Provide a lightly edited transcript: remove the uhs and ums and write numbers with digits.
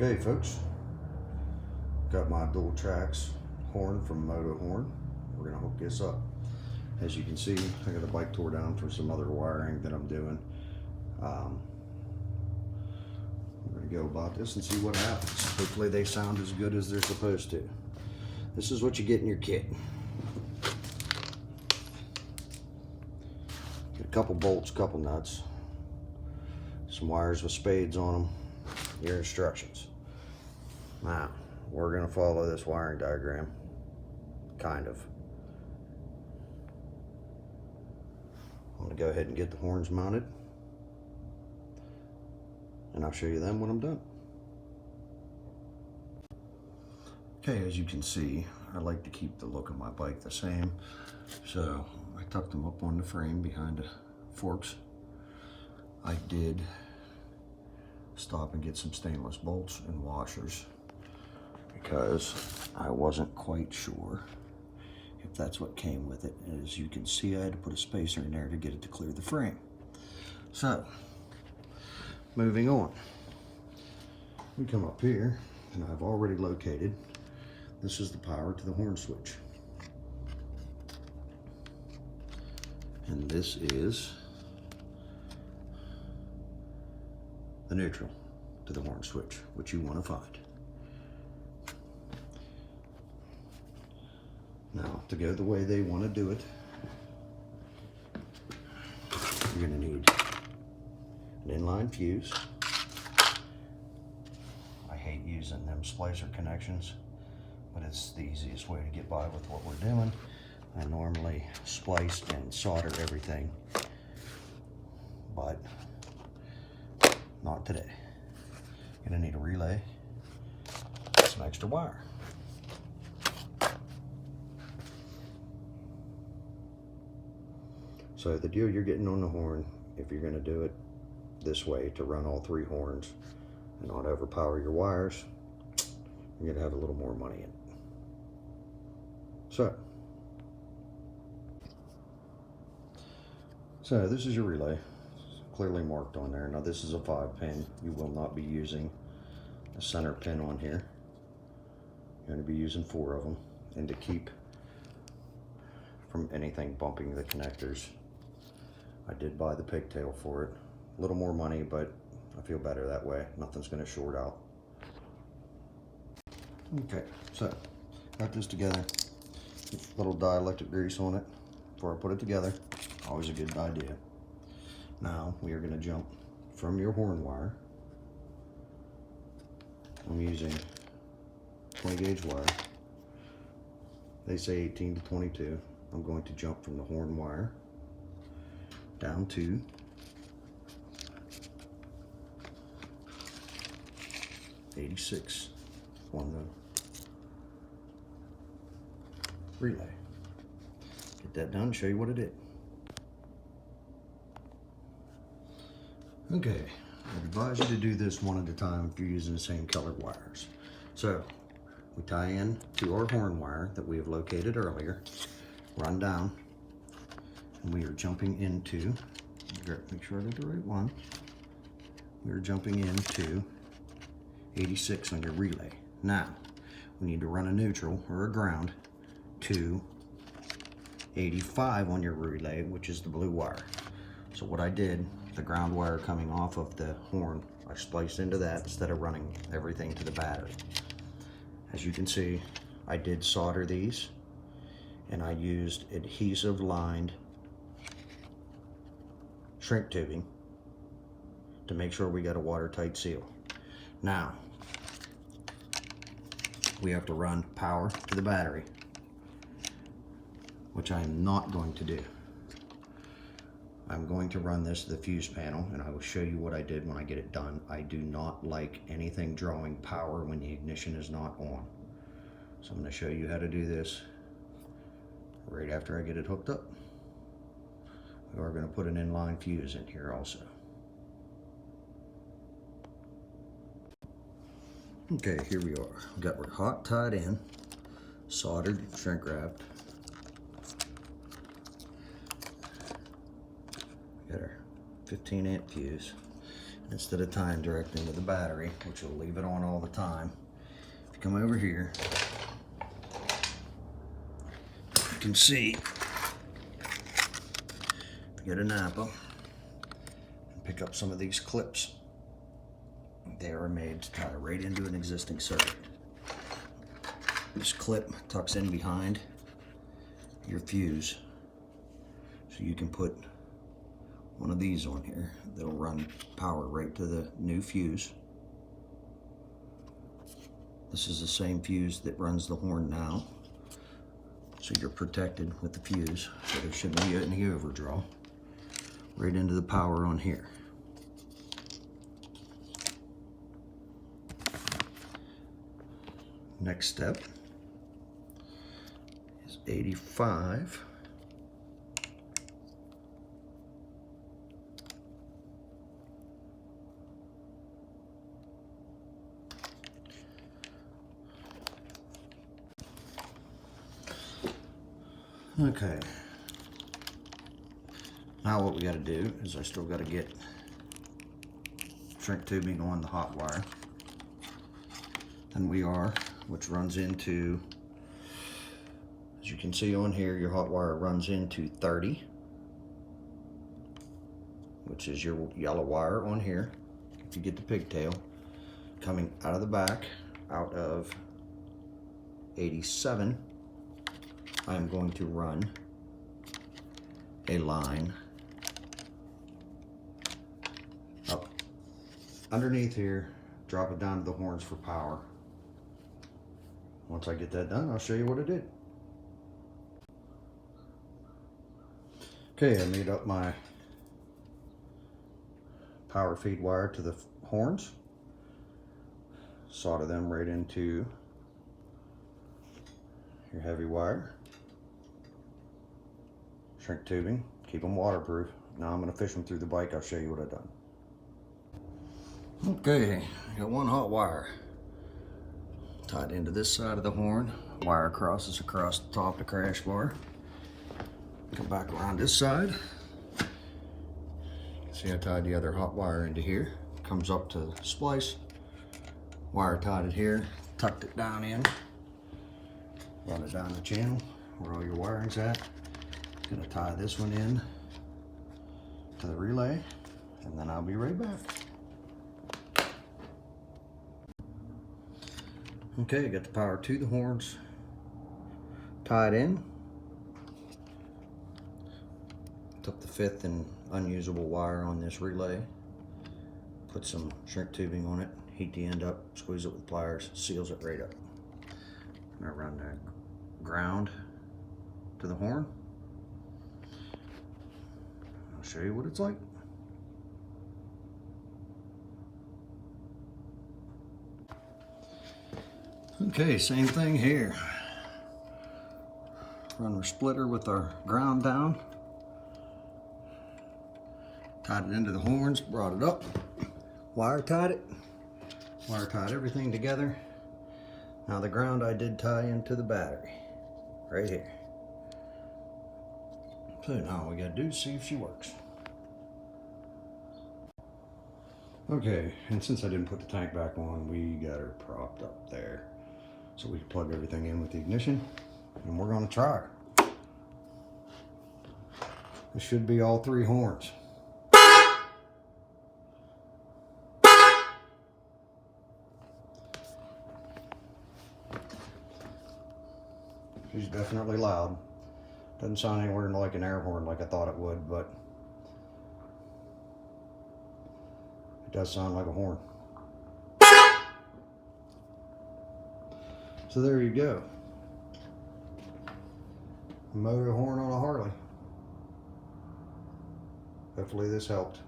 Okay folks, got my dual tracks horn from MOTOHORN. We're gonna hook this up. As you can see, I got the bike tore down for some other wiring that I'm doing. We're gonna go about this and see what happens. Hopefully they sound as good as they're supposed to. This is what you get in your kit. Get a couple bolts, couple nuts, some wires with spades on them, your instructions. Now, we're going to follow this wiring diagram, kind of. I'm going to go ahead and get the horns mounted, and I'll show you them when I'm done. Okay, as you can see, I like to keep the look of my bike the same, so I tucked them up on the frame behind the forks. I did stop and get some stainless bolts and washers because I wasn't quite sure if that's what came with it. As you can see, I had to put a spacer in there to get it to clear the frame. So, moving on. We come up here, and I've already located, this is the power to the horn switch. And this is the neutral to the horn switch, which you want to find. Now, to go the way they want to do it, you're going to need an inline fuse. I hate using them splicer connections, but it's the easiest way to get by with what we're doing. I normally splice and solder everything, but not today. You're gonna need a relay, some extra wire. So the deal you're getting on the horn, if you're gonna do it this way to run all three horns and not overpower your wires, you're gonna have a little more money in it. So this is your relay, clearly marked on there. Now this is a 5-pin. You will not be using a center pin on here. You're going to be using 4 of them. And to keep from anything bumping the connectors, I did buy the pigtail for it. A little more money, but I feel better that way. Nothing's going to short out. Okay, so got this together. Little dielectric grease on it before I put it together. Always a good idea. Now we are going to jump from your horn wire. I'm using 20 gauge wire. They say 18 to 22. I'm going to jump from the horn wire down to 86 on the relay. Get that done, show you what it did. Okay, I advise you to do this one at a time if you're using the same colored wires. So, we tie in to our horn wire that we have located earlier, run down, and we are jumping into, make sure I got the right one, we are jumping into 86 on your relay. Now, we need to run a neutral or a ground to 85 on your relay, which is the blue wire. So what I did, the ground wire coming off of the horn, I spliced into that instead of running everything to the battery. As you can see, I did solder these, and I used adhesive lined shrink tubing to make sure we got a watertight seal. Now, we have to run power to the battery, which I am not going to do. I'm going to run this to the fuse panel, and I will show you what I did when I get it done. I do not like anything drawing power when the ignition is not on. So I'm going to show you how to do this right after I get it hooked up. We are going to put an inline fuse in here also. Okay, here we are. We got our hot tied in, soldered, shrink wrapped. Got our 15 amp fuse. instead of tying direct into the battery, which will leave it on all the time. If you come over here, you can see, get a Napa and pick up some of these clips. They are made to tie right into an existing circuit. This clip tucks in behind your fuse, so you can put one of these on here that'll run power right to the new fuse. This is the same fuse that runs the horn now, so you're protected with the fuse, so there shouldn't be any overdraw. Right into the power on here. Next step is 85. Okay. Now what we got to do is I still got to get shrink tubing on the hot wire. And which runs into, as you can see on here, your hot wire runs into 30, which is your yellow wire on here. If you get the pigtail coming out of the back, out of 87, I'm going to run a line up underneath here, drop it down to the horns for power. Once I get that done, I'll show you what I did. Okay, I made up my power feed wire to the horns, solder them right into your heavy wire, shrink tubing, keep them waterproof. Now I'm going to fish them through the bike. I'll show you what I've done. Okay, got one hot wire tied into this side of the horn. Wire crosses across the top of the crash bar. Come back around this side. See, I tied the other hot wire into here. Comes up to the splice. Wire tied it here, tucked it down in. Run it down the channel where all your wiring's at. Gonna tie this one in to the relay, and then I'll be right back. Okay, got the power to the horns tied in. Took the 5th and unusable wire on this relay. Put some shrink tubing on it, heat the end up, squeeze it with pliers, seals it right up. I'm gonna run that ground to the horn. I'll show you what it's like. Okay, same thing here. Run our splitter with our ground down. Tied it into the horns, brought it up, wire tied it. Wire tied everything together. Now the ground I did tie into the battery, right here. So now all we gotta do is see if she works. Okay, and since I didn't put the tank back on, we got her propped up there. So we can plug everything in with the ignition, and we're gonna try her. This should be all 3 horns. She's definitely loud. Doesn't sound anywhere like an air horn like I thought it would, but it does sound like a horn. So there you go. Moto horn on a Harley. Hopefully this helped.